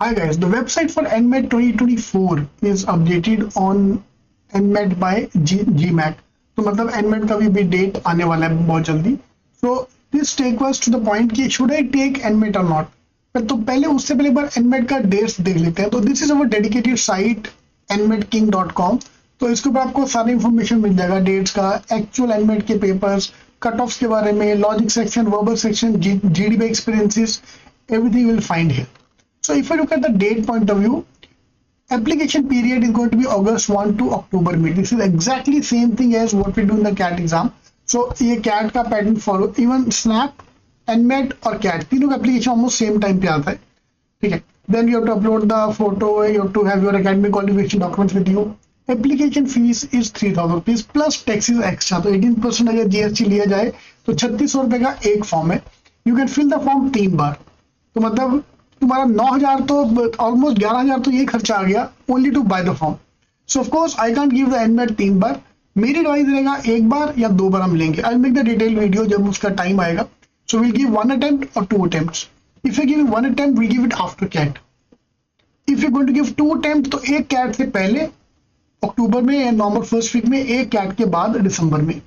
Hi guys, the website for NMAT 2024 is updated on NMAT by GMAT. तो मतलब NMAT का भी date आने वाला है बहुत जल्दी. So this take us to the point कि should I take NMAT or not? तो पहले उससे पहले एक बार NMAT का डेट्स देख लेते हैं. तो this is our dedicated site nmatking.com. तो इसके ऊपर आपको सारी इंफॉर्मेशन मिल जाएगा, डेट्स का, एक्चुअल NMAT के पेपर्स, कट ऑफ्स के बारे में, logic section, verbal section, GDB experiences, everything you will find here. So if I look at the date point of view, application period is going to be August 1 to October mid. This is exactly same thing as what we do in the CAT exam. So ये CAT का pattern follow, even Snap, NMAT और CAT तीनों का application almost same time पे आता है, ठीक है. Then you have to upload the photo, you have to have your academic qualification documents with you. Application fees is 3,000 rupees plus taxes extra. तो 18% अगर GST लिया जाए तो 3600 रुपए का एक फॉर्म है. You can fill the form 3 बार. तो मतलब तुम्हारा 9,000 तो ऑलमोस्ट 11,000 तो ये खर्चा आ गया only to buy the form. So of course I can't give the NMAT 3 बार. मेरी एडवाइस रहेगा एक बार या 2 बार हम लेंगे. I make the detail video जब उसका टाइम आएगा. सो विल गिव 1 अटेम्प्ट और 2 attempts. If you give 1 attempt we give it after CAT. If you going to give 2 attempt तो एक कैट से पहले अक्टूबर में या नवंबर फर्स्ट वीक में, एक कैट के बाद दिसंबर में,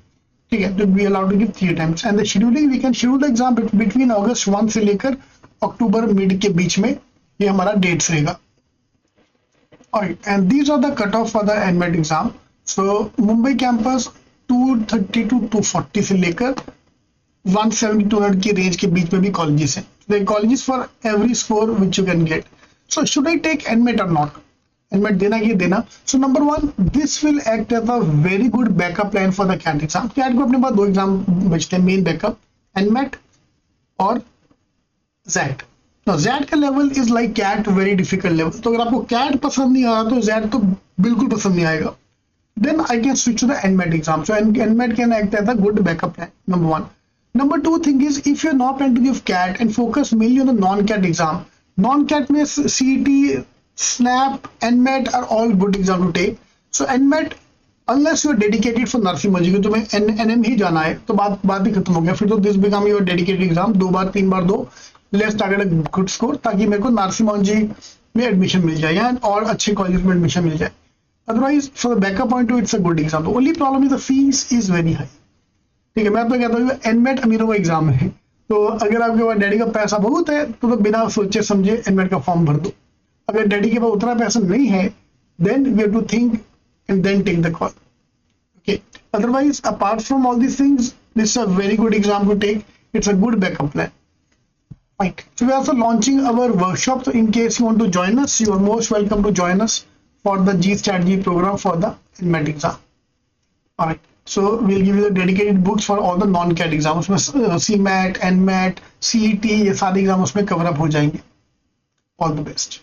ठीक है. तो we allowed to give 3 attempts and the scheduling we can schedule the exam between August 1 से लेकर अक्टूबर मिड के बीच में ये हमारा डेट्स रहेगा. Alright, and these are the cutoff for the NMAT exam. So Mumbai campus 230 to 240 से लेकर 170 to 200 की रेंज के बीच में भी कॉलेजेस हैं. The colleges for every score which you can get. So should I take NMAT or not? NMAT देना कि देना? So number one, this will act as a very good backup plan for the CAT exam. CAT को अपने पास 2 exam बचते हैं main backup, NMAT और ZAT. Now ZAT का level is like CAT, very difficult level. तो अगर आपको CAT पसंद नहीं आ रहा तो ZAT तो बिल्कुल पसंद नहीं आएगा. Then I can switch to the NMAT exam. So NMAT can act as a good backup plan. Number one. Number two thing is if you're not planning to give CAT and focus mainly on the non-CAT exam. Non-CAT में CET, SNAP, NMAT are all good exam to take. So NMAT unless you are dedicated for nursing मर्जी की तुम्हें NM ही जाना है तो बात ही खत्म हो गया. फिर तो this become your dedicated exam. 2 बार 3 बार दो, let's target a good score ताकि मेरे को नरसिम्हा में एडमिशन मिल जाए या और अच्छे कॉलेज में एडमिशन मिल जाए. Otherwise for backup point it's a good exam. The only problem is the fees is very high, ठीक है. मैं तो कहता हूँ NMAT अमीरों का एग्जाम है. तो अगर आपके पास डैडी का पैसा बहुत है तो बिना सोचे समझे NMAT का फॉर्म भर दो. अगर डैडी के पास उतना पैसा नहीं है then we have to think and then take the call. Okay. Otherwise, apart from all these things, this is a very good exam to take. It's a good backup plan. Right. So we are also launching our workshop. So in case you want to join us, you are most welcome to join us for the GStrategy program for the NMAT exam. All right. So we'll give you the dedicated books for all the non-CAT exams. CMAT, NMAT, CET, ये सारे exam उसमें cover up हो जाएंगे. All the best.